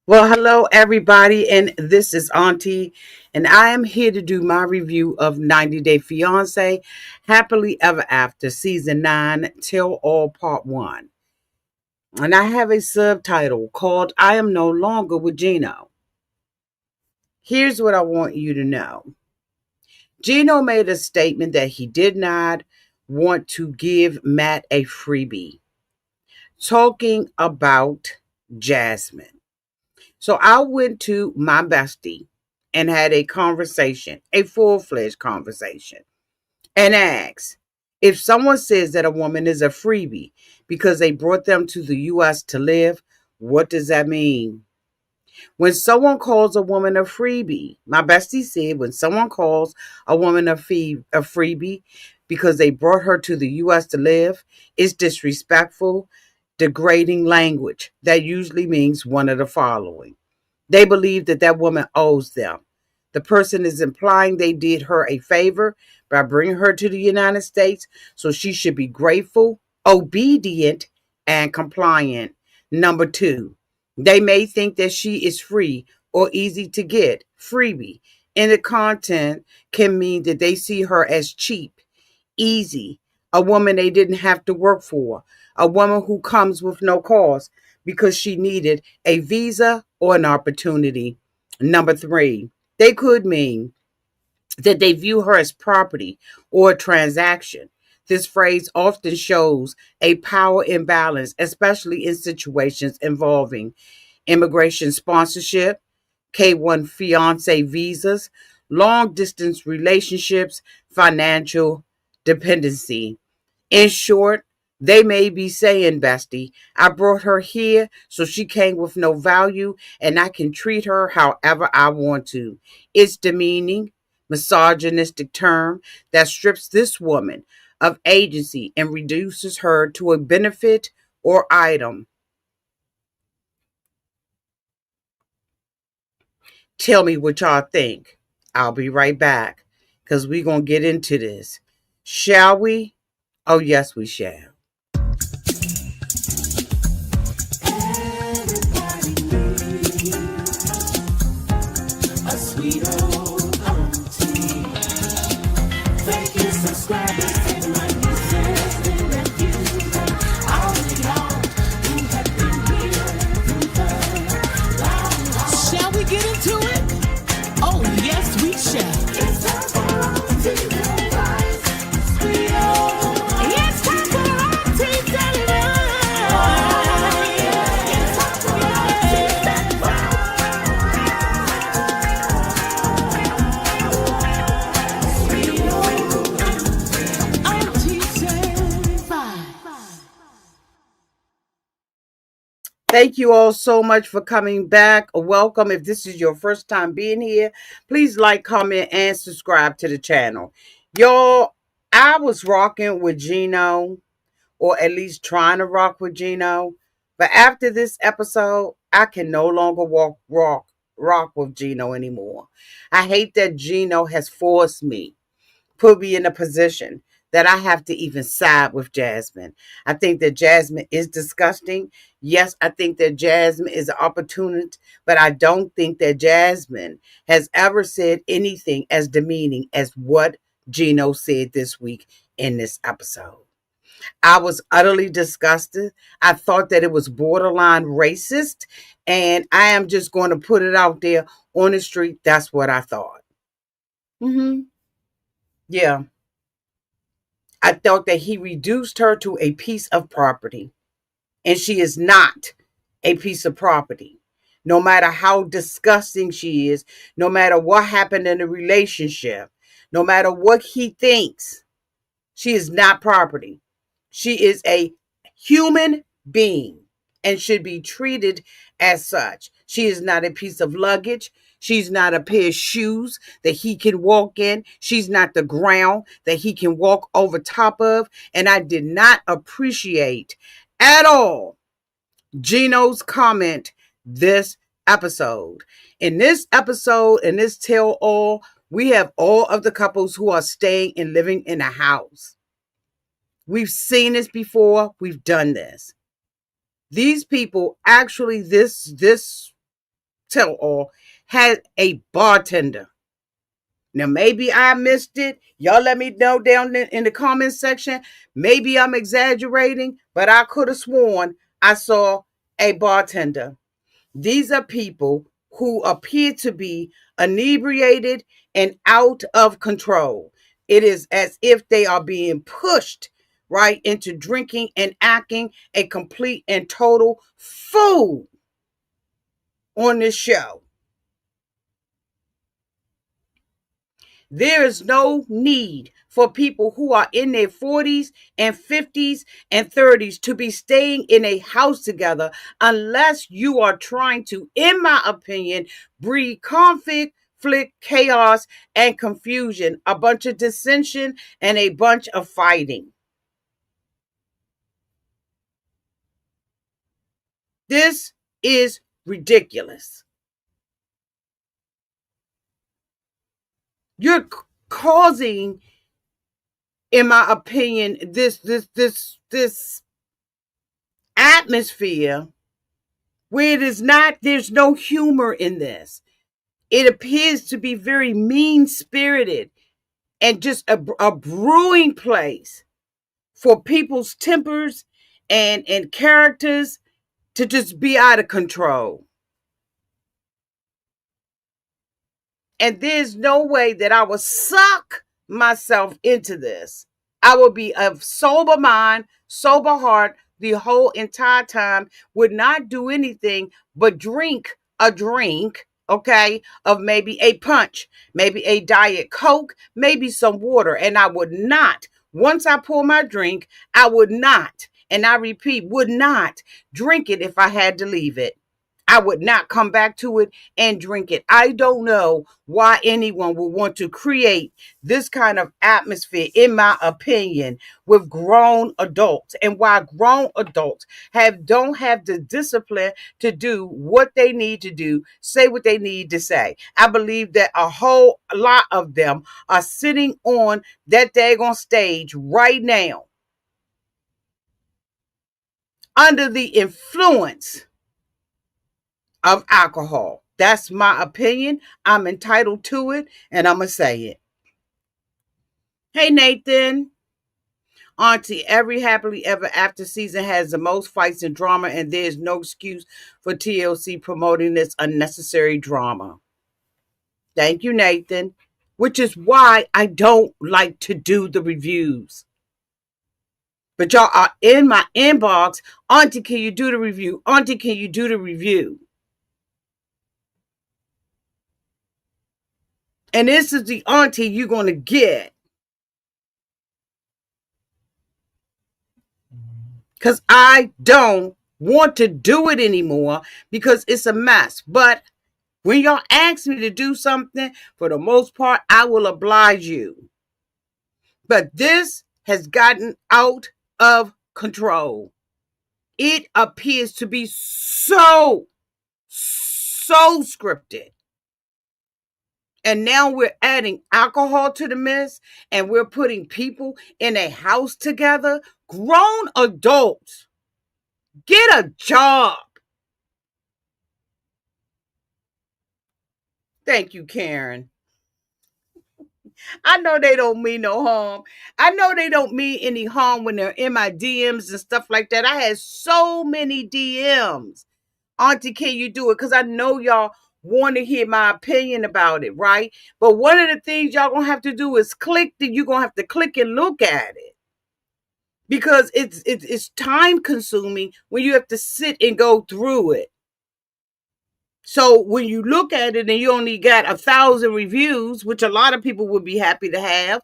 Well, hello everybody, and this is Auntie, and I am here to do my review of 90 Day Fiancé, Happily Ever After, Season 9, Till All Part 1. And I have a subtitle called I Am No Longer with Gino. Here's what I want you to know. Gino made a statement that he did not want to give Matt a freebie, talking about Jasmine. So I went to my bestie and had a conversation, a full-fledged conversation, and asked if someone says that a woman is a freebie because they brought them to the US to live, what does that mean? When someone calls a woman a freebie, my bestie said when someone calls a woman a freebie because they brought her to the US to live, it's disrespectful, degrading language. That usually means one of the following. They believe that that woman owes them. The person is implying they did her a favor by bringing her to the United States, so she should be grateful, obedient, and compliant. Number two, they may think that she is free or easy to get, freebie. And the content can mean that they see her as cheap, easy, a woman they didn't have to work for, a woman who comes with no cost because she needed a visa or an opportunity. Number three, they could mean that they view her as property or a transaction. This phrase often shows a power imbalance, especially in situations involving immigration sponsorship, K1 fiance visas, long distance relationships, financial dependency. In short, they may be saying, Bestie, I brought her here so she came with no value and I can treat her however I want to. It's demeaning, misogynistic term that strips this woman of agency and reduces her to a benefit or item. Tell me what y'all think. I'll be right back because we're going to get into this. Shall we? Oh, yes, we shall. A sweet old auntie. Thank you, subscribers to my nieces and nephews, and all of y'all who have been here through the long haul. Shall we get into it? Oh, yes, we shall. It's time for auntie advice. Sweet old. It's time for auntie advice. Oh, yeah. It's time for auntie advice. Thank you all so much for coming back. Welcome. If this is your first time being here, please like, comment, and subscribe to the channel. Y'all, I was rocking with Gino, or at least trying to rock with Gino. But after this episode, I can no longer rock with Gino anymore. I hate that Gino has forced me, put me in a position that I have to even side with Jasmine. I think that Jasmine is disgusting. Yes, I think that Jasmine is an opportunist, but I don't think that Jasmine has ever said anything as demeaning as what Gino said this week in this episode. I was utterly disgusted. I thought that it was borderline racist, and I am just going to put it out there on the street. That's what I thought. Yeah. I thought that he reduced her to a piece of property, and she is not a piece of property. No matter how disgusting she is, no matter what happened in the relationship, no matter what he thinks, she is not property. She is a human being and should be treated as such. She is not a piece of luggage. She's not a pair of shoes that he can walk in. She's not the ground that he can walk over top of. And I did not appreciate at all Gino's comment this episode. In this episode, in this tell all, we have all of the couples who are staying and living in a house. We've seen this before. We've done this. These people actually, this tell all had a bartender. Now, maybe I missed it. Y'all let me know down in the comment section. Maybe I'm exaggerating, but I could have sworn I saw a bartender. These are people who appear to be inebriated and out of control. It is as if they are being pushed right into drinking and acting a complete and total fool on this show. There is no need for people who are in their 40s and 50s and 30s to be staying in a house together unless you are trying to, in my opinion, breed conflict, chaos, and confusion, a bunch of dissension, and a bunch of fighting. This is ridiculous. You're causing, in my opinion, this atmosphere where it is not, there's no humor in this. It appears to be very mean spirited and just a brewing place for people's tempers and characters to just be out of control. And there's no way that I would suck myself into this. I would be of sober mind, sober heart the whole entire time, would not do anything but drink a drink, okay, of maybe a punch, maybe a Diet Coke, maybe some water. And I would not, once I pour my drink, I would not, and I repeat, would not drink it if I had to leave it. I would not come back to it and drink it. I don't know why anyone would want to create this kind of atmosphere, in my opinion, with grown adults, and why grown adults don't have the discipline to do what they need to do, say what they need to say. I believe that a whole lot of them are sitting on that daggone stage right now under the influence of alcohol. That's my opinion. I'm entitled to it, and I'm going to say it. Hey, Nathan. Auntie, every happily ever after season has the most fights and drama, and there's no excuse for TLC promoting this unnecessary drama. Thank you, Nathan. Which is why I don't like to do the reviews. But y'all are in my inbox. Auntie, can you do the review? Auntie, can you do the review? And this is the auntie you're going to get. Because I don't want to do it anymore because it's a mess. But when y'all ask me to do something, for the most part, I will oblige you. But this has gotten out of control. It appears to be so scripted. And now we're adding alcohol to the mix, and we're putting people in a house together. Grown adults, get a job. Thank you, Karen. I know they don't mean no harm. I know they don't mean any harm when they're in my DMs and stuff like that. I had so many DMs. Auntie, can you do it? Because I know y'all want to hear my opinion about it, right? But one of the things y'all gonna have to do is click. You're gonna have to click and look at it. Because it's time consuming when you have to sit and go through it. So when you look at it and you only got 1,000 reviews, which a lot of people would be happy to have,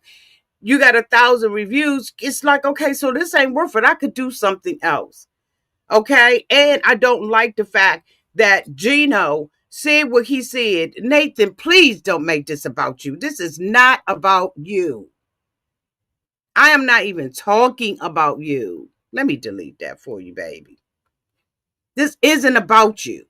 you got 1,000 reviews. It's like, okay, so this ain't worth it. I could do something else. Okay. And I don't like the fact that Gino said what he said. Nathan, please don't make this about you. This is not about you. I am not even talking about you. Let me delete that for you, baby. This isn't about you.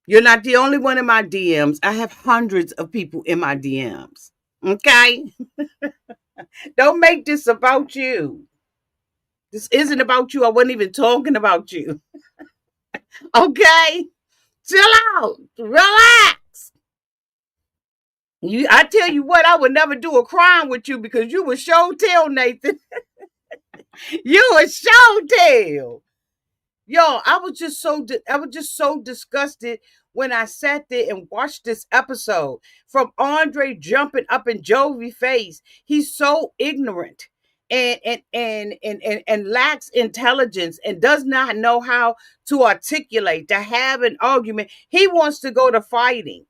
You're not the only one in my DMs. I have hundreds of people in my DMs. Okay? Don't make this about you. This isn't about you. I wasn't even talking about you. Okay? Chill out. Relax. I tell you what, I would never do a crime with you because you would show tell, Nathan. You would show tell. Yo, I was just so disgusted when I sat there and watched this episode from Andre jumping up in Jovi's face. He's so ignorant and lacks intelligence and does not know how to articulate, to have an argument. He wants to go to fighting.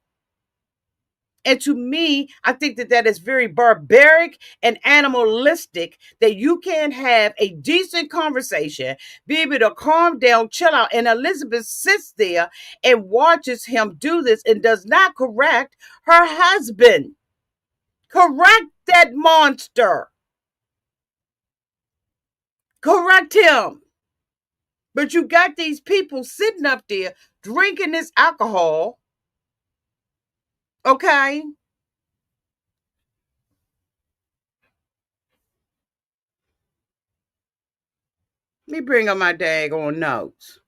And to me, I think that that is very barbaric and animalistic that you can't have a decent conversation, be able to calm down, chill out. And Elizabeth sits there and watches him do this and does not correct her husband. Correct that monster. Correct him. But you got these people sitting up there drinking this alcohol. Okay. Let me bring up my daggone notes.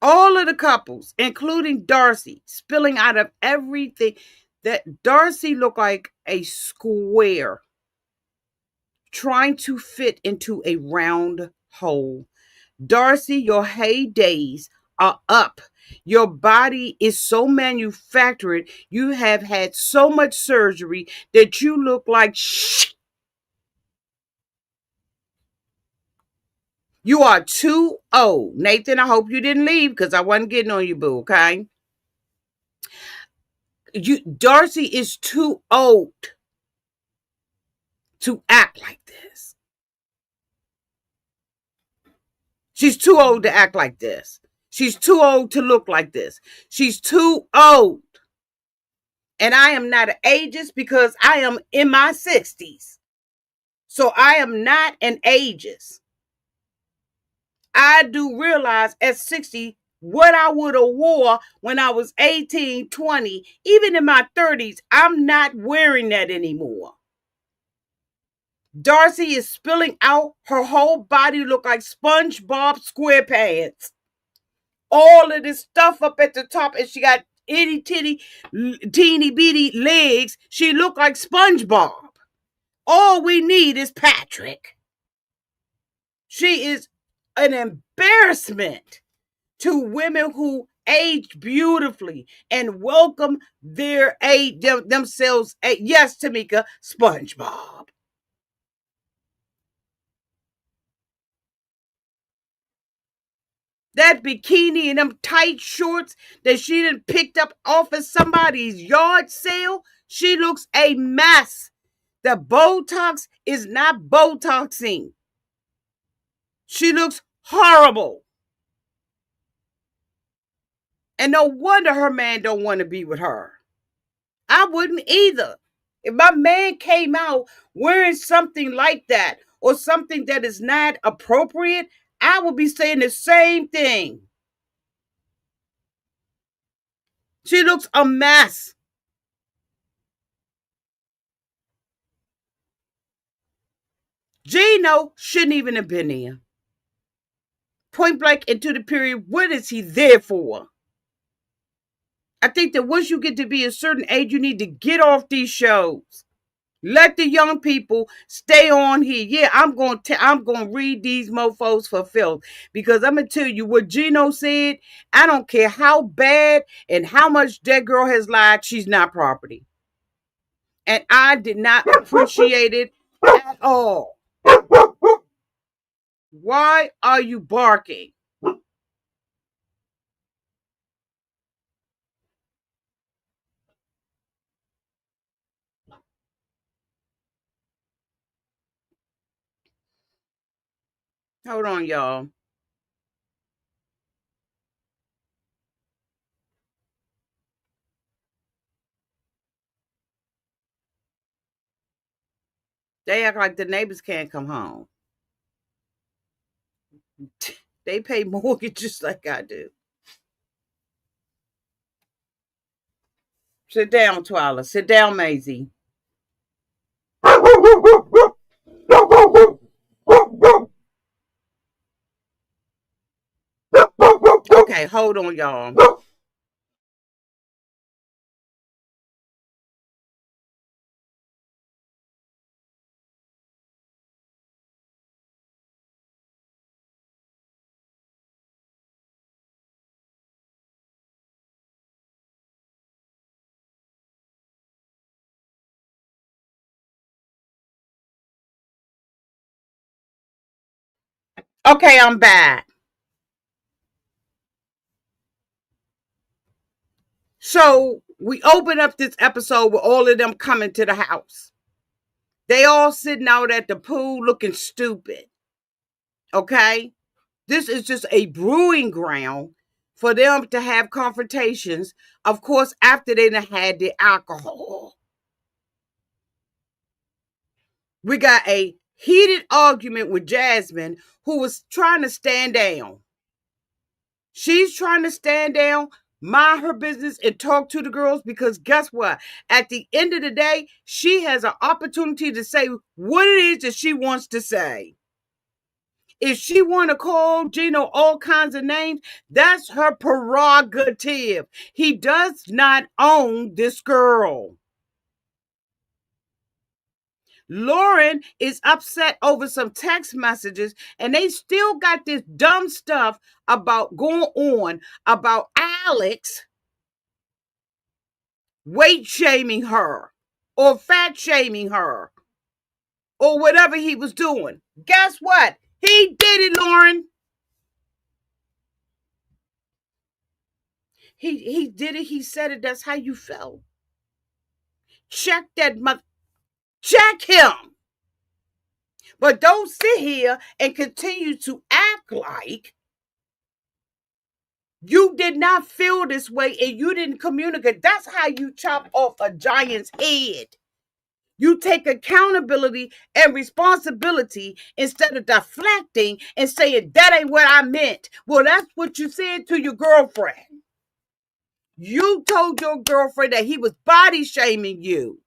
All of the couples, including Darcy, spilling out of everything. That Darcy looked like a square trying to fit into a round hole. Darcy, your heydays are up. Your body is so manufactured. You have had so much surgery that you look like shh. You are too old. Nathan, I hope you didn't leave because I wasn't getting on you, boo, okay? Darcy is too old to act like this. She's too old to act like this. She's too old to look like this. She's too old. And I am not an ageist because I am in my 60s. So I am not an ageist. I do realize at 60 what I would have wore when I was 18, 20, even in my 30s. I'm not wearing that anymore. Darcy is spilling out. Her whole body look like SpongeBob SquarePants. All of this stuff up at the top, and she got itty titty, teeny bitty legs. She look like SpongeBob. All we need is Patrick. She is an embarrassment to women who age beautifully and welcome their age themselves. Yes, Tamika, SpongeBob. That bikini and them tight shorts that she done picked up off of somebody's yard sale, she looks a mess. The Botox is not Botoxing. She looks horrible. And no wonder her man don't want to be with her. I wouldn't either. If my man came out wearing something like that or something that is not appropriate, I would be saying the same thing. She looks a mess. Gino shouldn't even have been there. Point blank into the period, what is he there for? I think that once you get to be a certain age, you need to get off these shows. Let the young people stay on here. Yeah, I'm going to read these mofos for filth because I'm going to tell you what Gino said. I don't care how bad and how much that girl has lied. She's not property. And I did not appreciate it at all. Why are you barking? Hold on, y'all. They act like the neighbors can't come home. They pay mortgages like I do. Sit down, Twyla. Sit down, Maisie. Okay, hold on, y'all. Okay, I'm back. So we open up this episode with all of them coming to the house. They all sitting out at the pool looking stupid. Okay? This is just a brewing ground for them to have confrontations, of course, after they done had the alcohol. We got a heated argument with Jasmine, who was trying to stand down. She's trying to stand down, mind her business, and talk to the girls because guess what? At the end of the day, she has an opportunity to say what it is that she wants to say. If she want to call Gino all kinds of names, that's her prerogative. He does not own this girl. Lauren is upset over some text messages, and they still got this dumb stuff about going on about Alex weight shaming her or fat shaming her or whatever he was doing. Guess what? He did it, Lauren. He did it. He said it. That's how you felt. Check that mother. Check him. But don't sit here and continue to act like you did not feel this way and you didn't communicate. That's how you chop off a giant's head. You take accountability and responsibility instead of deflecting and saying, that ain't what I meant. Well, that's what you said to your girlfriend. You told your girlfriend that he was body shaming you.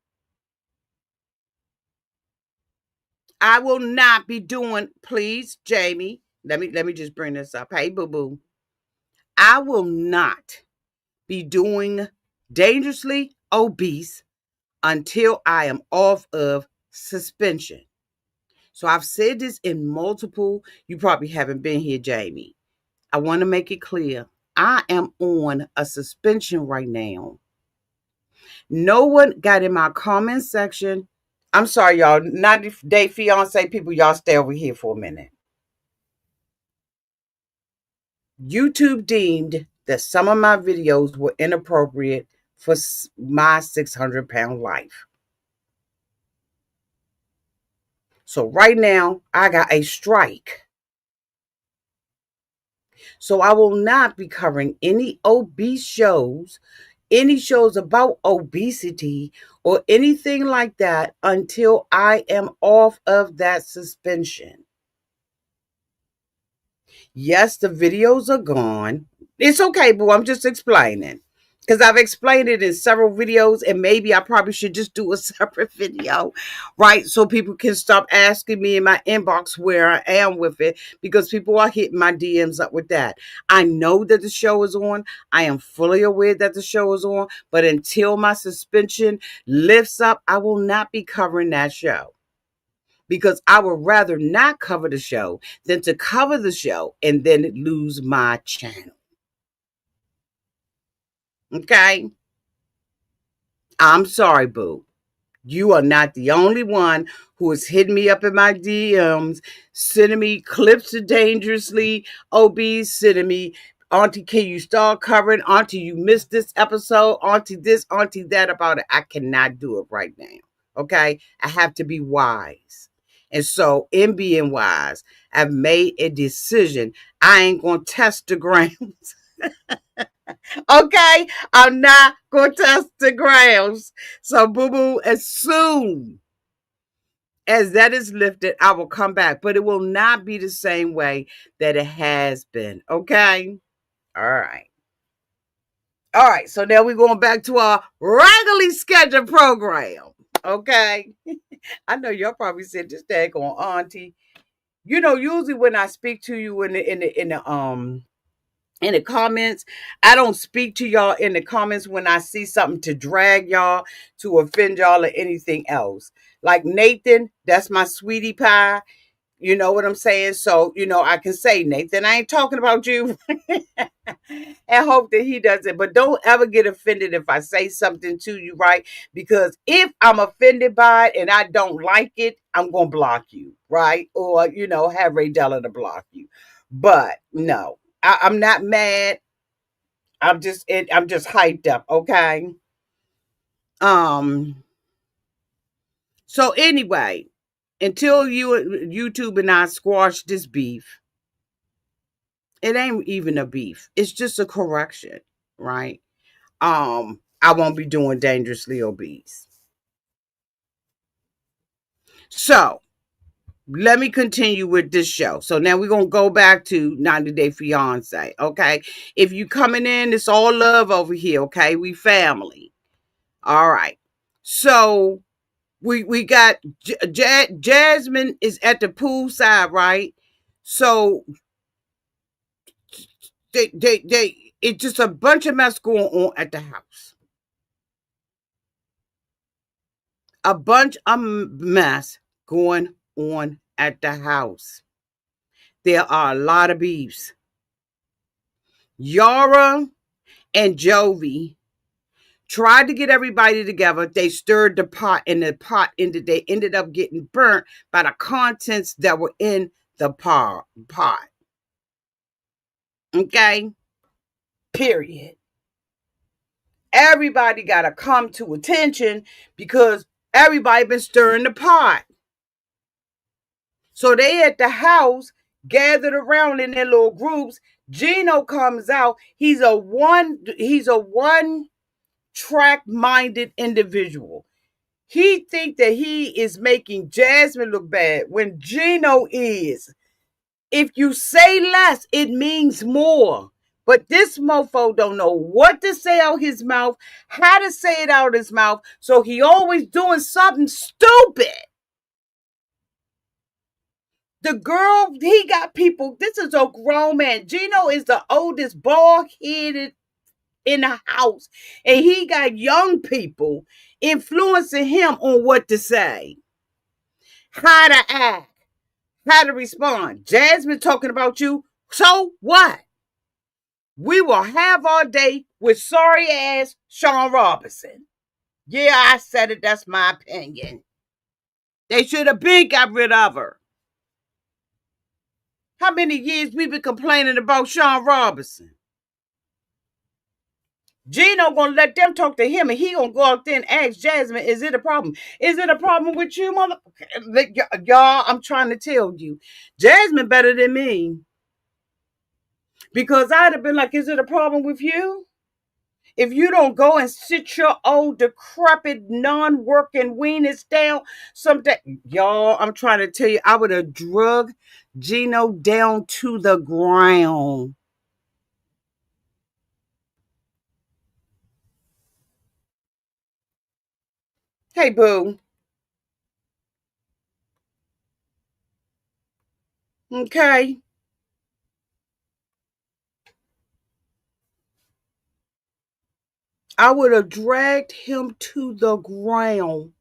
I will not be doing, please, Jamie. Let me just bring this up. Hey, boo-boo. I will not be doing dangerously obese until I am off of suspension. So I've said this in multiple, you probably haven't been here, Jamie. I want to make it clear. I am on a suspension right now. No one got in my comment section. I'm sorry, y'all. 90-day fiance people, y'all stay over here for a minute. YouTube deemed that some of my videos were inappropriate for my 600-pound life. So right now, I got a strike. So I will not be covering any obese shows, any shows about obesity, or anything like that until I am off of that suspension. Yes, the videos are gone. It's okay, boo. I'm just explaining. Because I've explained it in several videos, and maybe I probably should just do a separate video, right? So people can stop asking me in my inbox where I am with it, because people are hitting my DMs up with that. I know that the show is on. I am fully aware that the show is on, but until my suspension lifts up, I will not be covering that show. Because I would rather not cover the show than to cover the show and then lose my channel. Okay? I'm sorry, boo. You are not the only one who is hitting me up in my DMs, sending me clips of dangerously obese, sending me, Auntie, can you start covering? Auntie, you missed this episode. Auntie, this, Auntie, that about it. I cannot do it right now. Okay? I have to be wise. And so, in being wise, I've made a decision. I ain't going to test the grounds. Okay? I'm not going to test the grounds. So, boo boo, as soon as that is lifted, I will come back. But it will not be the same way that it has been. Okay? All right. All right. So now we're going back to our regularly scheduled program. Okay? I know y'all probably said this daggone auntie. You know, usually when I speak to you in the in the comments. I don't speak to y'all in the comments when I see something to drag y'all, to offend y'all, or anything else. Like Nathan, that's my sweetie pie. You know what I'm saying? So, I can say, Nathan, I ain't talking about you. And hope that he doesn't. But don't ever get offended if I say something to you, right? Because if I'm offended by it and I don't like it, I'm going to block you, right? Or, have Ray Della to block you. But no, I'm not mad. I'm just hyped up, okay? Um, so anyway, until YouTube and I squash this beef, it ain't even a beef. It's just a correction, right? I won't be doing dangerously obese. So let me continue with this show. So now we're gonna go back to 90 Day Fiance. Okay. If you coming in, it's all love over here. Okay, we family. All right. So we got Jasmine is at the poolside, right? So they it's just a bunch of mess going on at the house. A bunch of mess going on at the house. There are a lot of beefs. Yara and Jovi tried to get everybody together. They stirred the pot, and the pot they ended up getting burnt by the contents that were in the pot. Okay? Period. Everybody got to come to attention because everybody been stirring the pot. So they at the house gathered around in their little groups. Gino comes out. He's a one track minded individual. He think that he is making Jasmine look bad when Gino is. If you say less, it means more. But this mofo don't know what to say out his mouth, how to say it out his mouth. So he always doing something stupid. The girl, he got people. This is a grown man. Gino is the oldest bald-headed in the house. And he got young people influencing him on what to say, how to act, how to respond. Jasmine talking about you. So what? We will have our day with sorry ass Sean Robinson. Yeah, I said it. That's my opinion. They should have been got rid of her. How many years we been complaining about Sean Robinson? Gino gonna let them talk to him, and he gonna go out there and ask Jasmine, "Is it a problem? Is it a problem with you, mother?" Y'all, I'm trying to tell you, Jasmine better than me, because I'd have been like, "Is it a problem with you? If you don't go and sit your old decrepit non-working weenus down someday," y'all, I'm trying to tell you, I would have drug Gino down to the ground. Hey, boo. Okay. I would have dragged him to the ground.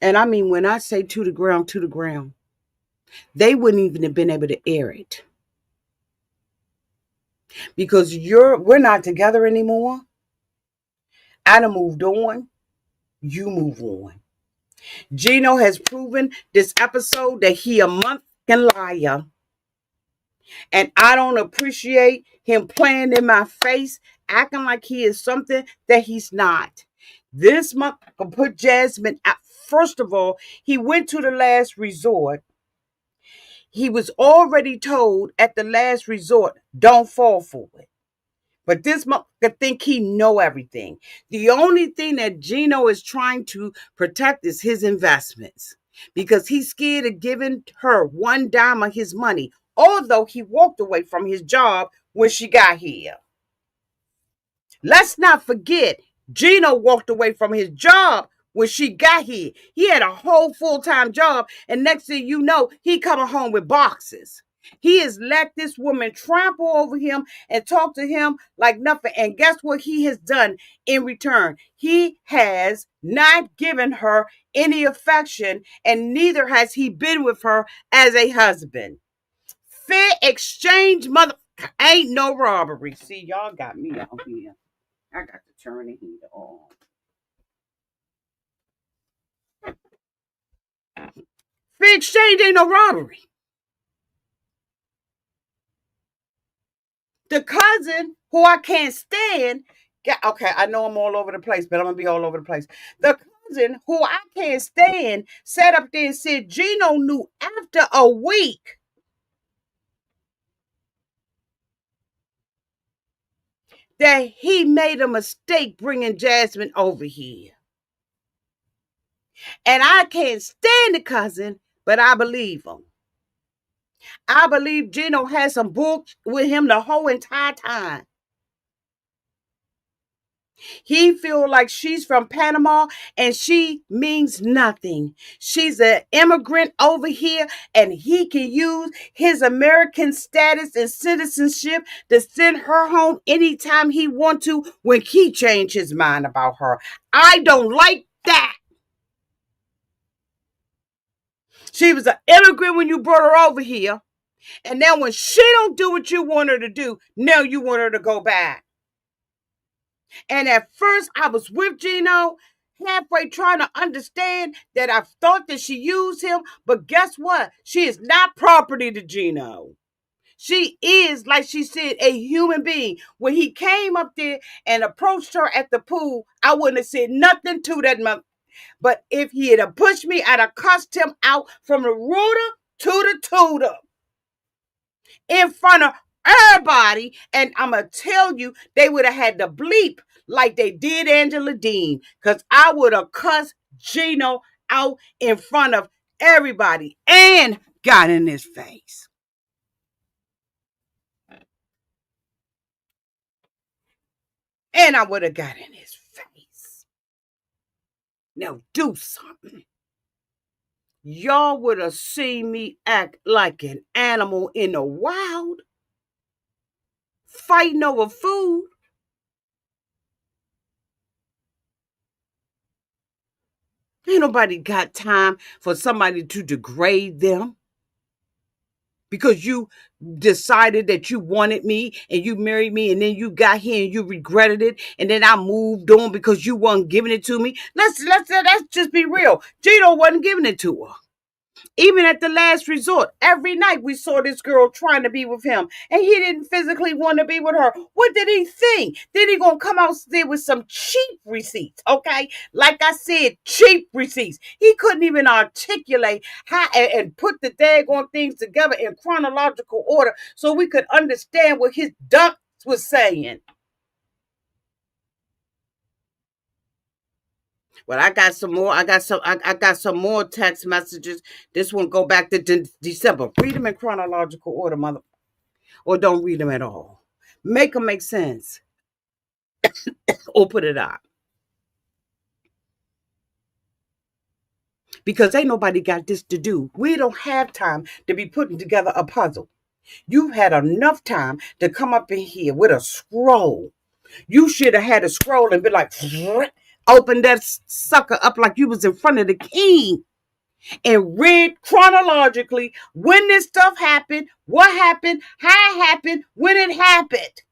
And I mean, when I say to the ground, they wouldn't even have been able to air it because we're not together anymore. I done moved on. You move on. Gino has proven this episode that he a motherfucking liar. And I don't appreciate him playing in my face, acting like he is something that he's not. This motherfucker put Jasmine out. First of all, he went to the last resort. He was already told at the last resort, don't fall for it. But this motherfucker think he know everything. The only thing that Gino is trying to protect is his investments, because he's scared of giving her one dime of his money, although he walked away from his job when she got here. Let's not forget, Gino walked away from his job when she got here. He had a whole full-time job, and next thing you know, he coming home with boxes. He has let this woman trample over him and talk to him like nothing. And guess what he has done in return? He has not given her any affection, and neither has he been with her as a husband. Fair exchange, mother. Ain't no robbery. See, y'all got me out here. I got to turn the heat on. Fair exchange ain't no robbery. The cousin who I can't stand, okay, I know I'm all over the place, but I'm going to be all over the place. The cousin who I can't stand sat up there and said Gino knew after a week that he made a mistake bringing Jasmine over here. And I can't stand the cousin, but I believe him. I believe Gino had some books with him the whole entire time. He feel like she's from Panama and she means nothing. She's an immigrant over here and he can use his American status and citizenship to send her home anytime he want to when he change his mind about her. I don't like that. She was an immigrant when you brought her over here. And now when she don't do what you want her to do, now you want her to go back. And at first I was with Gino, halfway trying to understand that I thought that she used him. But guess what? She is not property to Gino. She is, like she said, a human being. When he came up there and approached her at the pool, I wouldn't have said nothing to that mother. But if he had pushed me, I'd have cussed him out from the rooter to the tutor in front of everybody. And I'm going to tell you, they would have had to bleep like they did Angela Dean, because I would have cussed Gino out in front of everybody and got in his face. And I would have got in his face. Now do something. Y'all would have seen me act like an animal in the wild, fighting over food. Ain't nobody got time for somebody to degrade them because you decided that you wanted me and you married me, and then you got here and you regretted it, and then I moved on because you weren't giving it to me. Let's just be real. Gino wasn't giving it to her. Even at the last resort, every night we saw this girl trying to be with him, and he didn't physically want to be with her. What did he think? Then he gonna come out there with some cheap receipts, okay? Like I said, cheap receipts. He couldn't even articulate how and put the daggone things together in chronological order so we could understand what his ducks was saying. Well, I got some more. I got some more text messages. This one go back to December. Read them in chronological order, mother, or don't read them at all. Make them make sense, or put it out. Because ain't nobody got this to do. We don't have time to be putting together a puzzle. You've had enough time to come up in here with a scroll. You should have had a scroll and be like, open that sucker up like you was in front of the king. And read chronologically when this stuff happened, what happened, how it happened, when it happened.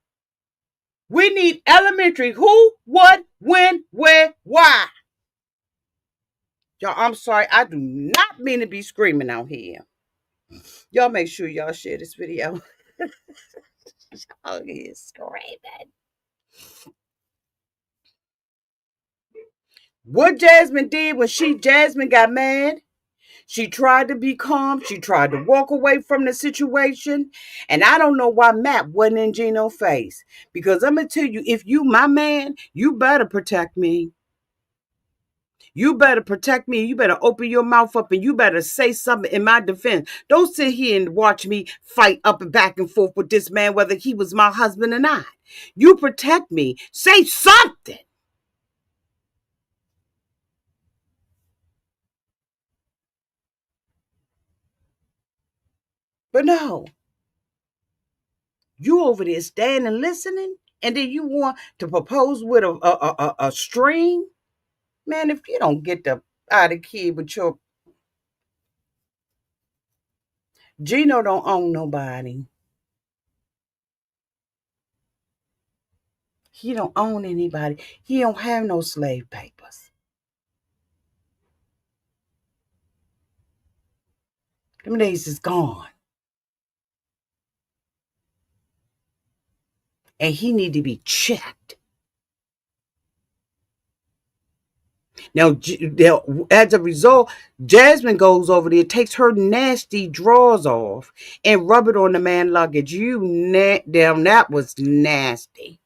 We need elementary who, what, when, where, why. Y'all, I'm sorry. I do not mean to be screaming out here. Y'all make sure y'all share this video. Oh, he's screaming. What Jasmine did when Jasmine got mad, she tried to be calm. She tried to walk away from the situation. And I don't know why Matt wasn't in Gino's face. Because I'm going to tell you, if you my man, you better protect me. You better protect me. You better open your mouth up and you better say something in my defense. Don't sit here and watch me fight up and back and forth with this man, whether he was my husband or not. You protect me. Say something. But no, you over there standing listening, and then you want to propose with a string? Man, if you don't get the out of kid with your Gino don't own nobody. He don't own anybody. He don't have no slave papers. Them days is gone. And he need to be checked. Now, as a result, Jasmine goes over there, takes her nasty drawers off, and rub it on the man luggage. Damn, that was nasty.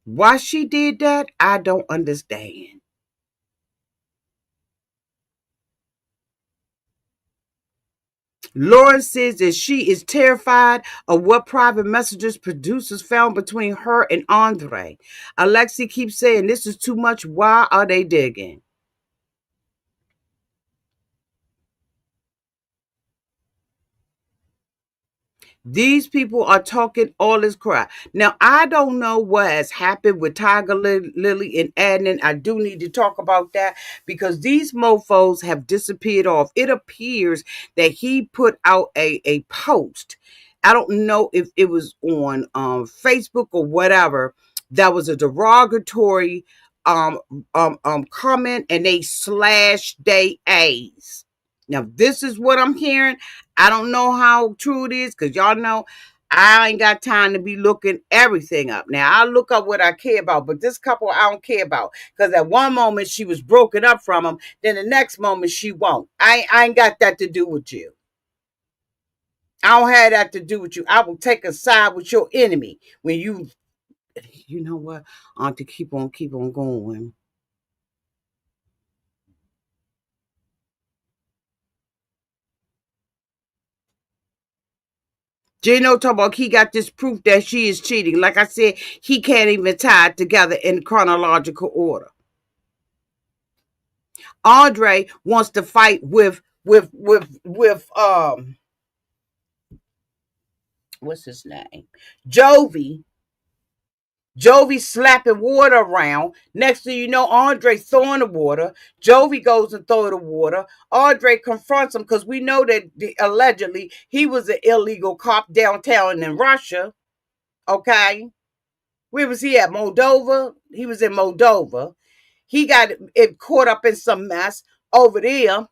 Why she did that, I don't understand. Lauren says that she is terrified of what private messages producers found between her and Andre. Alexi keeps saying this is too much. Why are they digging? These people are talking all this crap. Now, I don't know what has happened with Tiger Lily and Adnan. I do need to talk about that because these mofos have disappeared off. It appears that he put out a post. I don't know if it was on Facebook or whatever. That was a derogatory um, comment, and they slashed they A's. Now, this is what I'm hearing. I don't know how true it is because y'all know I ain't got time to be looking everything up. Now, I look up what I care about, but this couple I don't care about because at one moment she was broken up from him, then the next moment she won't. I ain't got that to do with you. I don't have that to do with you. I will take a side with your enemy when you know what, Auntie, keep on going. Gino talking about he got this proof that she is cheating. Like I said, he can't even tie it together in chronological order. Andre wants to fight with what's his name? Jovi. Jovi slapping water around. Next thing you know, Andre throwing the water. Jovi goes and throw the water. Andre confronts him because we know that allegedly he was an illegal cop downtown in Russia. Okay. Where was he at? Moldova? He was in Moldova. He got it caught up in some mess over there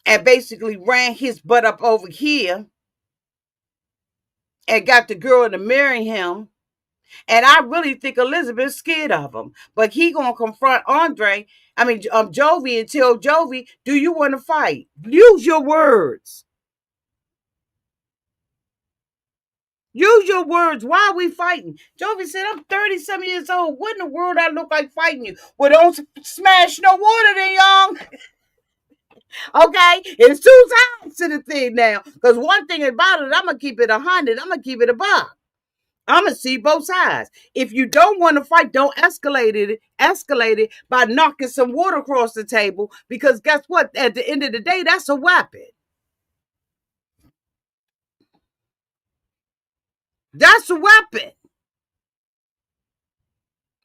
and basically ran his butt up over here and got the girl to marry him. And I really think Elizabeth's scared of him. But he gonna confront Andre, Jovi, and tell Jovi, do you want to fight? Use your words. Use your words. Why are we fighting? Jovi said, I'm 30-some years old. What in the world I look like fighting you? Well, don't smash no water then, young. Okay? It's two sides to the thing now. Because one thing about it, I'm going to keep it 100. I'm going to keep it a buck. I'm going to see both sides. If you don't want to fight, don't escalate it by knocking some water across the table. Because guess what? At the end of the day, that's a weapon. That's a weapon.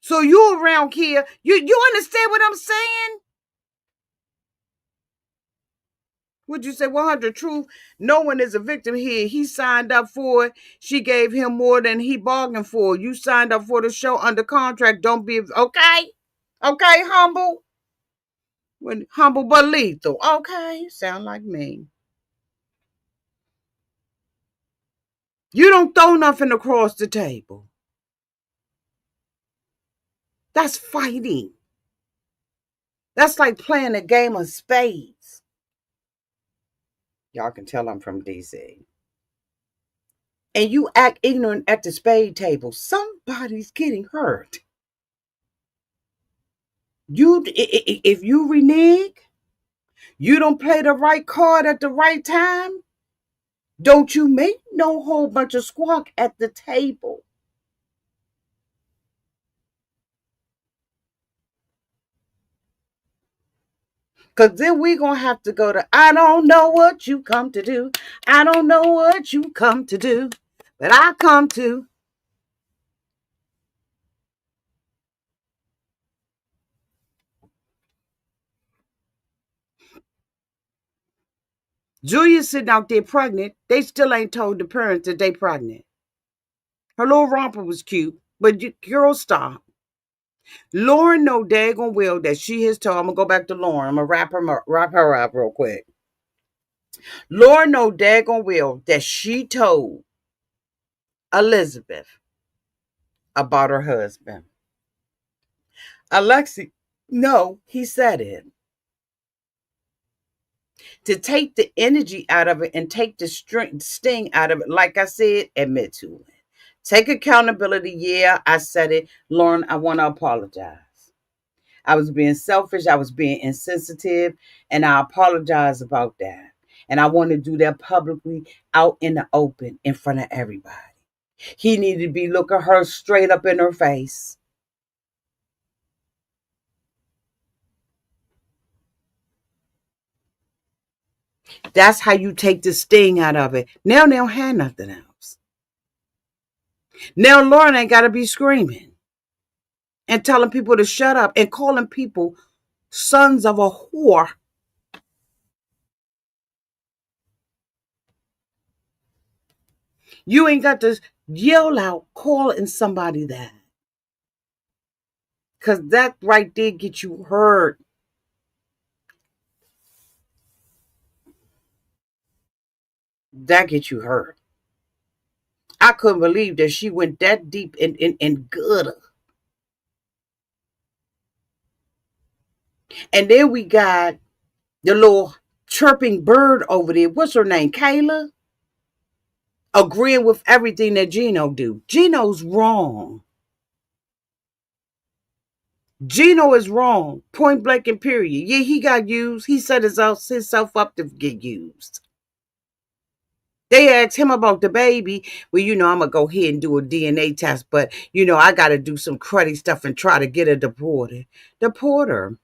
So you around here, you understand what I'm saying? Would you say 100 truth? No one is a victim here. He signed up for it. She gave him more than he bargained for. You signed up for the show under contract. Don't be okay. Okay, humble. When humble but lethal. Okay, sound like me. You don't throw nothing across the table. That's fighting. That's like playing a game of spades. Y'all can tell I'm from DC. And you act ignorant at the spade table. Somebody's getting hurt. If you renege, you don't play the right card at the right time, don't you make no whole bunch of squawk at the table. Cause then we gonna have to go to I don't know what you come to do. I don't know what you come to do. But I come to. Julia's sitting out there pregnant. They still ain't told the parents that they pregnant. Her little romper was cute, but you, girl, stop. Lauren know daggone well that she has told. I'm gonna go back to Lauren. I'm gonna wrap her up real quick. Lauren know daggone well that she told Elizabeth about her husband. Alexi, no, he said it. To take the energy out of it and take the sting out of it, like I said, admit to it. Take accountability. Yeah, I said it. Lauren, I want to apologize. I was being selfish. I was being insensitive. And I apologize about that. And I want to do that publicly out in the open in front of everybody. He needed to be looking her straight up in her face. That's how you take the sting out of it. Now they don't have nothing else. Now Lauren ain't got to be screaming and telling people to shut up and calling people sons of a whore. You ain't got to yell out calling somebody that. Because that right there get you hurt. That get you hurt. I couldn't believe that she went that deep and good. And then we got the little chirping bird over there. What's her name? Kayla? Agreeing with everything that Gino do. Gino's wrong. Gino is wrong. Point blank and period. Yeah, he got used. He set himself up to get used. They asked him about the baby. Well, I'm going to go ahead and do a DNA test, but, I got to do some cruddy stuff and try to get her deported. Deport.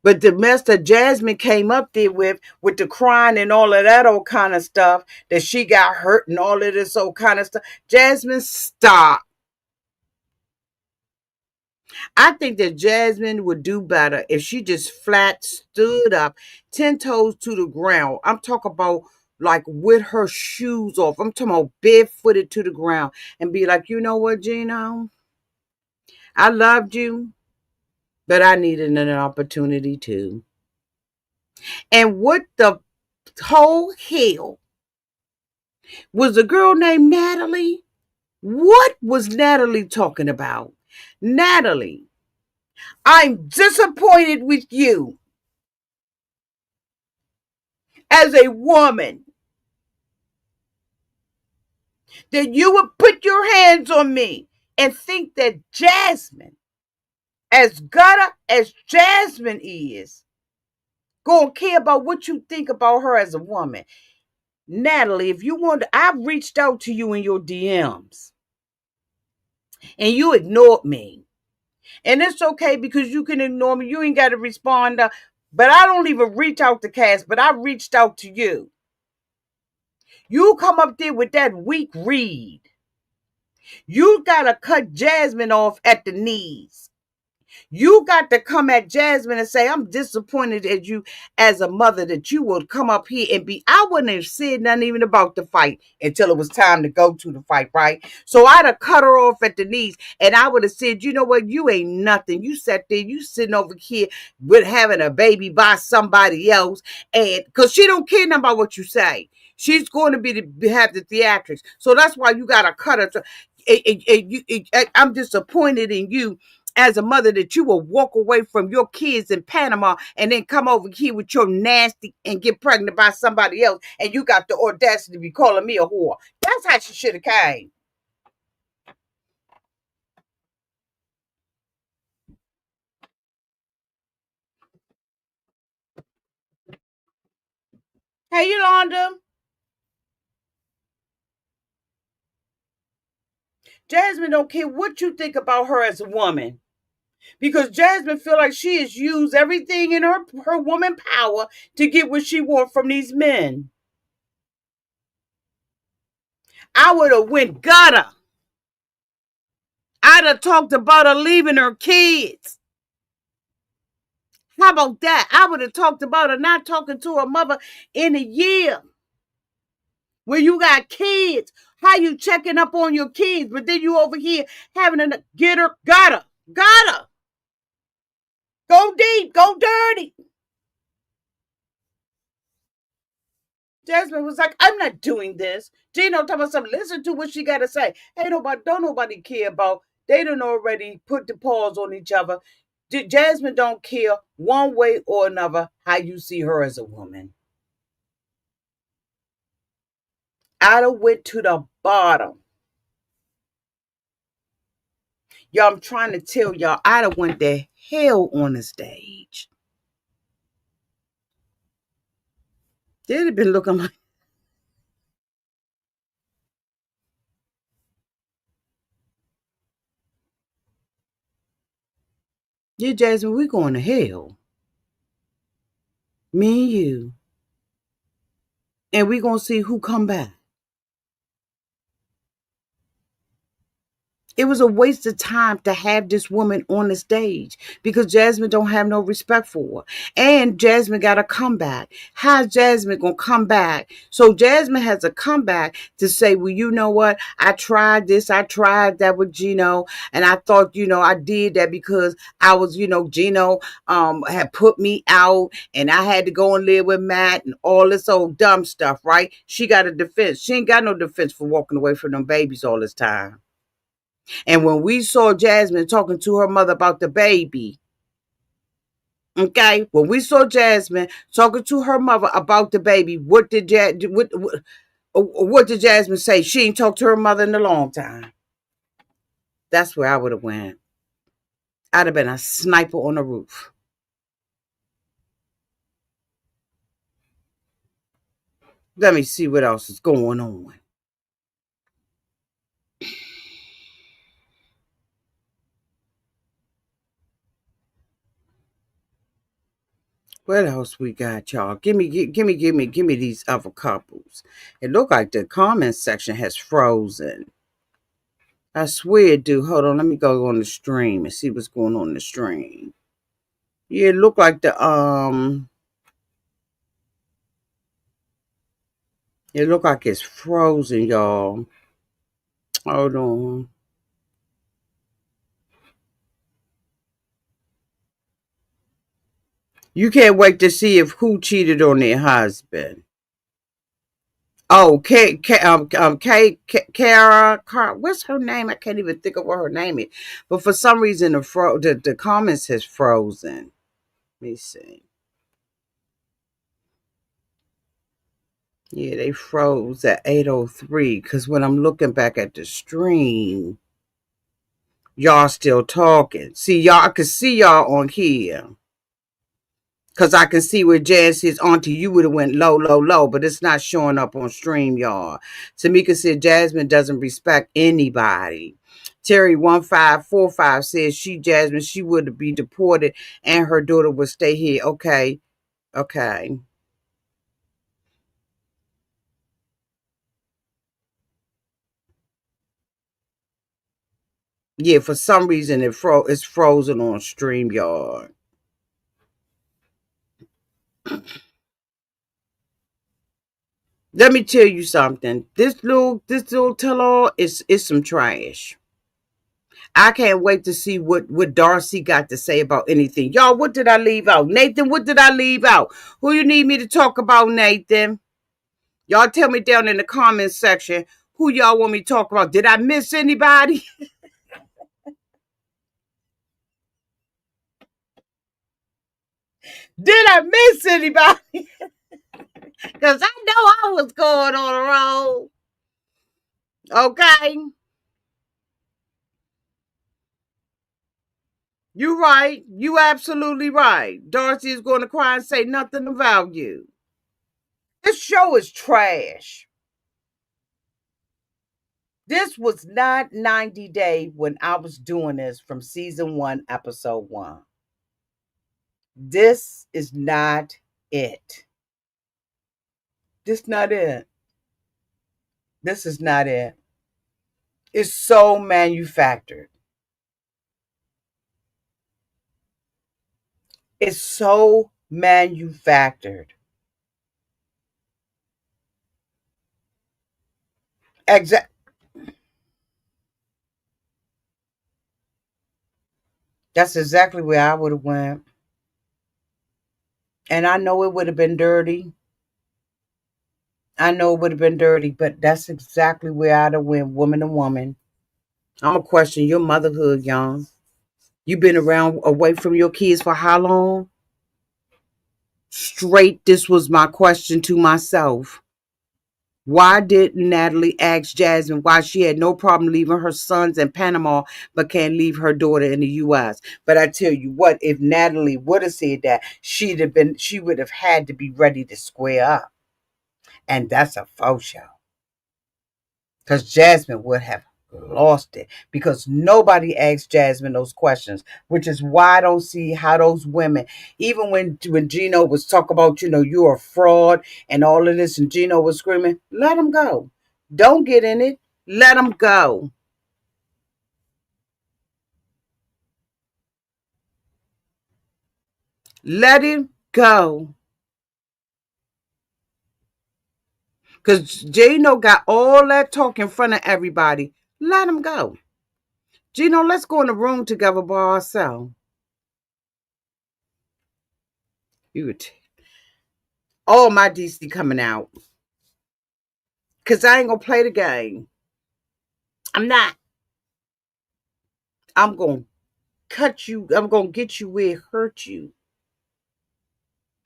But the mess that Jasmine came up there with the crying and all of that old kind of stuff, that she got hurt and all of this old kind of stuff. Jasmine, stop. I think that Jasmine would do better if she just flat stood up, 10 toes to the ground. I'm talking about like with her shoes off. I'm talking about barefooted to the ground and be like, you know what, Gino? I loved you, but I needed an opportunity too. And what the whole hell was a girl named Natalie? What was Natalie talking about? Natalie, I'm disappointed with you as a woman that you would put your hands on me and think that Jasmine, as gutter as Jasmine is, gonna care about what you think about her as a woman. Natalie, if you want, I've reached out to you in your DMs and you ignored me. And it's okay because you can ignore me. You ain't got to respond. But I don't even reach out to Cass, but I reached out to you. You come up there with that weak read. You got to cut Jasmine off at the knees. You got to come at Jasmine and say, I'm disappointed at you as a mother that you would come up here and be. I wouldn't have said nothing even about the fight until it was time to go to the fight, right? So I'd have cut her off at the knees and I would have said, you know what? You ain't nothing. You sat there, you sitting over here with having a baby by somebody else. And because she don't care nothing about what you say. She's going to have the theatrics. So that's why you got to cut her. I'm disappointed in you as a mother that you will walk away from your kids in Panama and then come over here with your nasty and get pregnant by somebody else and you got the audacity to be calling me a whore. That's how she should have came. Hey, Yolanda. Jasmine don't care what you think about her as a woman. Because Jasmine feel like she has used everything in her woman power to get what she want from these men. I would have went gutter. I'd have talked about her leaving her kids. How about that? I would have talked about her not talking to her mother in a year. When you got kids, how you checking up on your kids, but then you over here having a get her, got her. Go deep, go dirty. Jasmine was like, I'm not doing this. Gino talking about something. Listen to what she got to say. Hey, don't nobody care about. They done already put the paws on each other. Jasmine don't care one way or another how you see her as a woman. I'd have went to the bottom. Y'all, I'm trying to tell y'all, I'd have went to hell on the stage. They'd have been looking like, yeah, Jasmine, we going to hell. Me and you. And we going to see who come back. It was a waste of time to have this woman on the stage because Jasmine don't have no respect for her. And Jasmine got a comeback. How's Jasmine going to come back? So Jasmine has a comeback to say, well, you know what? I tried this. I tried that with Gino. And I thought, I did that because I was, Gino had put me out and I had to go and live with Matt and all this old dumb stuff, right? She got a defense. She ain't got no defense for walking away from them babies all this time. And when we saw Jasmine talking to her mother about the baby, okay, when we saw Jasmine talking to her mother about the baby, what did Jasmine say? She ain't talked to her mother in a long time. That's where I would have went. I'd have been a sniper on the roof. Let me see what else is going on. What else we got, y'all? Give me these other couples. It looked like the comment section has frozen. I swear it do. Hold on, let me go on the stream and see what's going on in the stream. Yeah, it looked like it looked like it's frozen, y'all. Hold on. You can't wait to see if who cheated on their husband. Oh, Kara, what's her name? I can't even think of what her name is. But for some reason, the comments has frozen. Let me see. Yeah, they froze at 8:03 because when I'm looking back at the stream, y'all still talking. See, y'all, I can see y'all on here. Because I can see where Jazz says, Auntie, you would have went low, low, low, but it's not showing up on StreamYard. Tamika said Jasmine doesn't respect anybody. Terry 1545 says Jasmine, she would be deported and her daughter would stay here. Okay. Okay. Yeah, for some reason it's frozen on StreamYard. Let me tell you something. This little tell-all is some trash. I can't wait to see what Darcy got to say about anything. Y'all, what did I leave out? Nathan, what did I leave out? Who you need me to talk about, Nathan? Y'all tell me down in the comments section who y'all want me to talk about. Did I miss anybody? Did I miss anybody? Because I know I was going on a roll. Okay. You right. You absolutely right. Darcy is going to cry and say nothing about you. This show is trash. This was not 90 Day when I was doing this from season 1, episode 1. This is not it. This not it. This is not it. It's so manufactured. It's so manufactured. Exact. That's exactly where I would have went. And I know it would have been dirty. I know it would have been dirty, but that's exactly where I'd have went, woman to woman. I'm gonna question your motherhood, young. You been around away from your kids for how long? Straight, this was my question to myself. Why didn't Natalie ask Jasmine why she had no problem leaving her sons in Panama but can't leave her daughter in the US? But I tell you what, if Natalie would have said that, she would have had to be ready to square up. And that's a faux show. Because Jasmine would have lost it because nobody asked Jasmine those questions, which is why I don't see how those women, even when Gino was talking about, you're a fraud and all of this, and Gino was screaming, let him go. Don't get in it. Let him go. Let him go. Because Gino got all that talk in front of everybody. Let him go. Gino, let's go in the room together by ourselves. You would all my DC coming out. Because I ain't going to play the game. I'm not. I'm going to cut you. I'm going to get you where it hurt you.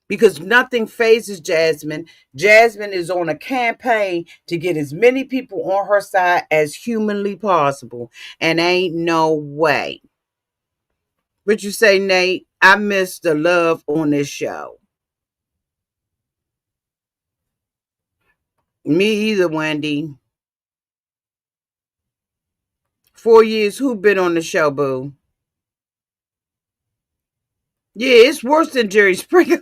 Because nothing phases Jasmine. Jasmine is on a campaign to get as many people on her side as humanly possible. And ain't no way. What you say, Nate? I miss the love on this show. Me either, Wendy. 4 years, who been on the show, boo? Yeah, it's worse than Jerry Springer.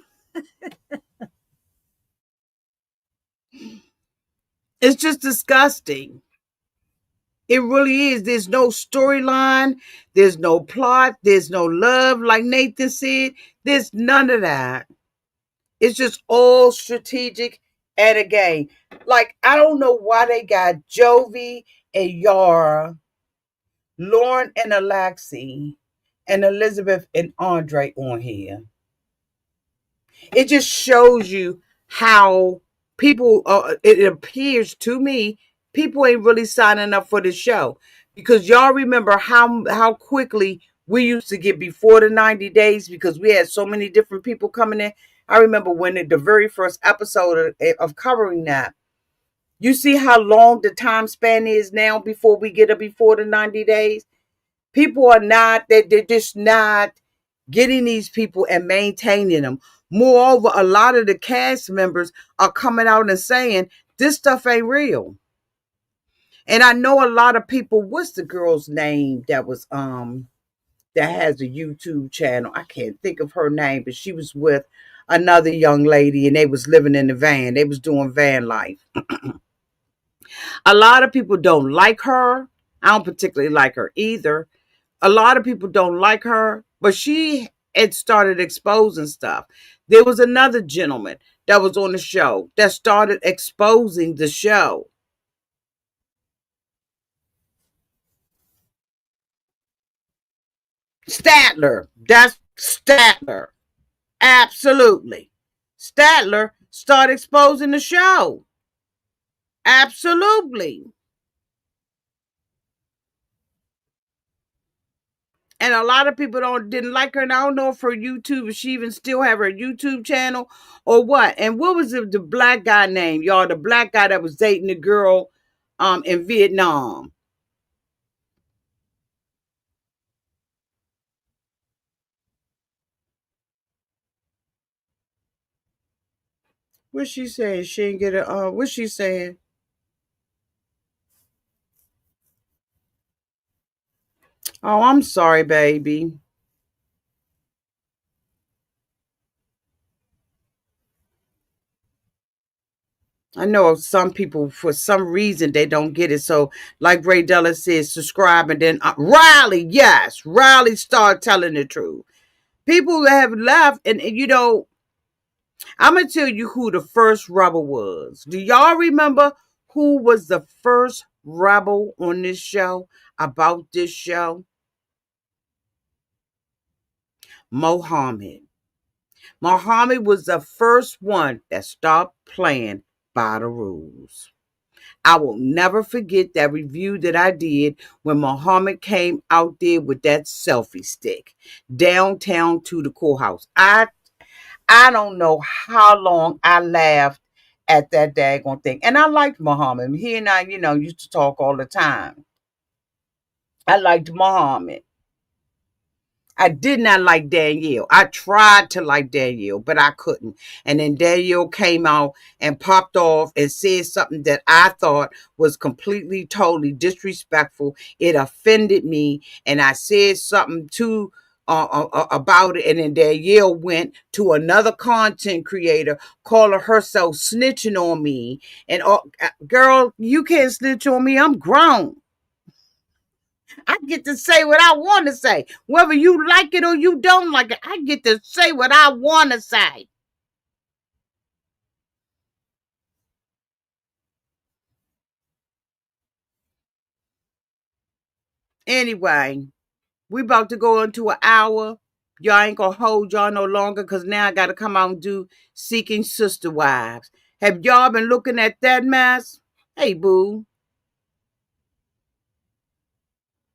It's just disgusting. It really is. There's no storyline. There's no plot. There's no love, like Nathan said. There's none of that. It's just all strategic and a game. Like, I don't know why they got Jovi and Yara, Lauren and Alexi, and Elizabeth and Andre on here. It just shows you how people, it appears to me, people ain't really signing up for the show. Because y'all remember how quickly we used to get before the 90 days because we had so many different people coming in. I remember when the very first episode of covering that. You see how long the time span is now before we get before the 90 days? People are not, they're just not getting these people and maintaining them. Moreover, a lot of the cast members are coming out and saying this stuff ain't real. And I know a lot of people, what's the girl's name that has a YouTube channel? I can't think of her name, but she was with another young lady and they was living in the van. They was doing van life. A lot of people don't like her. I don't particularly like her either. A lot of people don't like her, but she had started exposing stuff. There was another gentleman that was on the show that started exposing the show. Statler. That's Statler. Absolutely. Statler started exposing the show. Absolutely. And a lot of people didn't like her. And I don't know if her YouTube, if she even still have her YouTube channel or what. And what was the black guy name, y'all? The black guy that was dating the girl in Vietnam. What's she saying? She ain't get a what's she saying? Oh, I'm sorry, baby. I know some people, for some reason, they don't get it. So, like Ray Della says, subscribe and then Riley, yes, Riley, start telling the truth. People have left, and I'm gonna tell you who the first rebel was. Do y'all remember who was the first rebel on this show? About this show? Mohammed. Mohammed was the first one that stopped playing by the rules. I will never forget that review that I did when Muhammad came out there with that selfie stick downtown to the courthouse. I don't know how long I laughed at that daggone thing. And I liked Muhammad. He and I, used to talk all the time. I liked Muhammad. I did not like Danielle. I tried to like Danielle, but I couldn't. And then Danielle came out and popped off and said something that I thought was completely, totally disrespectful. It offended me. And I said something to about it. And then Danielle went to another content creator, calling herself snitching on me. And girl, you can't snitch on me. I'm grown. I get to say what I want to say. Whether you like it or you don't like it, I get to say what I want to say. Anyway, we about to go into an hour. Y'all ain't gonna hold y'all no longer because now I gotta come out and do Seeking Sister Wives. Have y'all been looking at that mess? Hey, boo.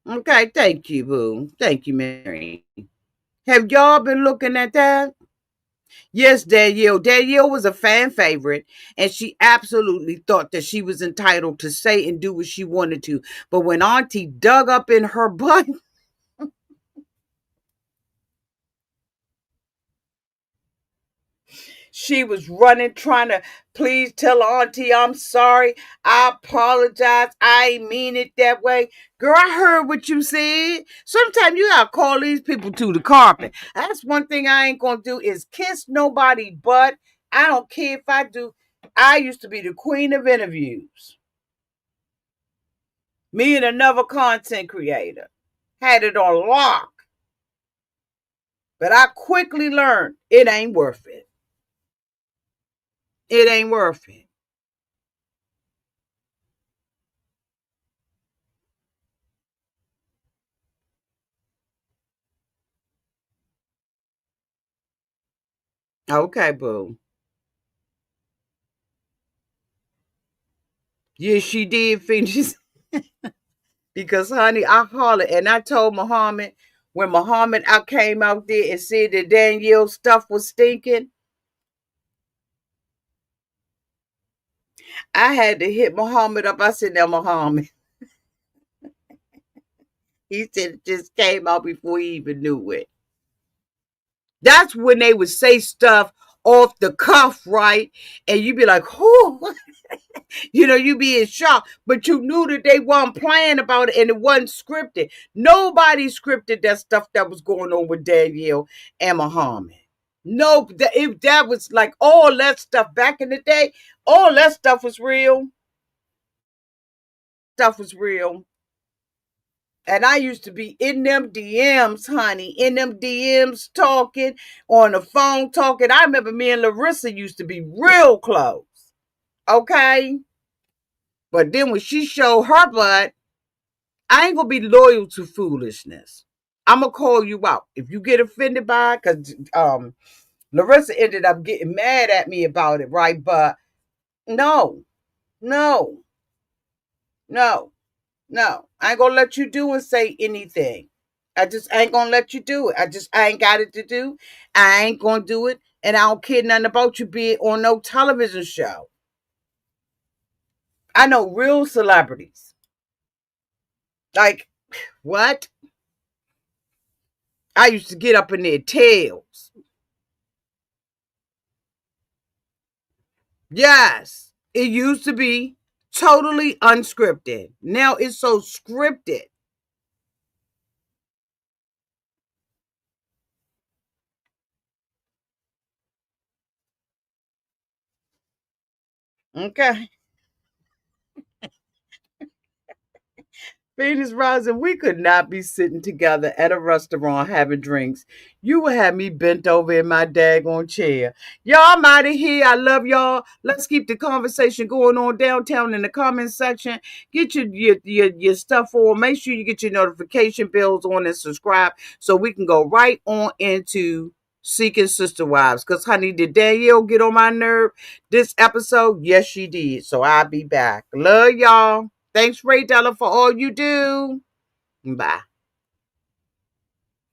Okay, thank you, boo. Thank you, Mary. Have y'all been looking at that? Yes, Danielle. Danielle was a fan favorite, and she absolutely thought that she was entitled to say and do what she wanted to. But when Auntie dug up in her butt, she was running, trying to please tell Auntie, I'm sorry. I apologize. I ain't mean it that way. Girl, I heard what you said. Sometimes you gotta call these people to the carpet. That's one thing I ain't gonna do is kiss nobody but. I don't care if I do. I used to be the queen of interviews. Me and another content creator had it on lock. But I quickly learned it ain't worth it. It ain't worth it. Okay, boo. Yes, she did finish. Because, honey, I hollered and I told Muhammad when Muhammad I came out there and said that Danielle's stuff was stinking, I had to hit Muhammad up. I said, now, Muhammad. He said it just came out before he even knew it. That's when they would say stuff off the cuff, right? And you'd be like, who? You be in shock, but you knew that they weren't playing about it and it wasn't scripted. Nobody scripted that stuff that was going on with Danielle and Muhammad. No, that was like all that stuff back in the day. All that stuff was real. Stuff was real. And I used to be in them DMs, honey, in them DMs talking, on the phone talking. I remember me and Larissa used to be real close. Okay? But then when she showed her butt, I ain't gonna be loyal to foolishness. I'm gonna call you out if you get offended by it, because Larissa ended up getting mad at me about it, right? But no, no, no, no. I ain't gonna let you do and say anything. I just ain't gonna let you do it. I ain't got it to do. I ain't gonna do it, and I don't care nothing about you being on no television show. I know real celebrities. Like what? I used to get up in their tails. Yes, it used to be totally unscripted. Now it's so scripted. Okay. Venus Rising, we could not be sitting together at a restaurant having drinks. You would have me bent over in my daggone chair. Y'all, I'm out of here. I love y'all. Let's keep the conversation going on downtown in the comment section. Get your stuff on. Make sure you get your notification bells on and subscribe so we can go right on into Seeking Sister Wives. Because, honey, did Danielle get on my nerve this episode? Yes, she did. So I'll be back. Love y'all. Thanks, Ray Della, for all you do. Bye.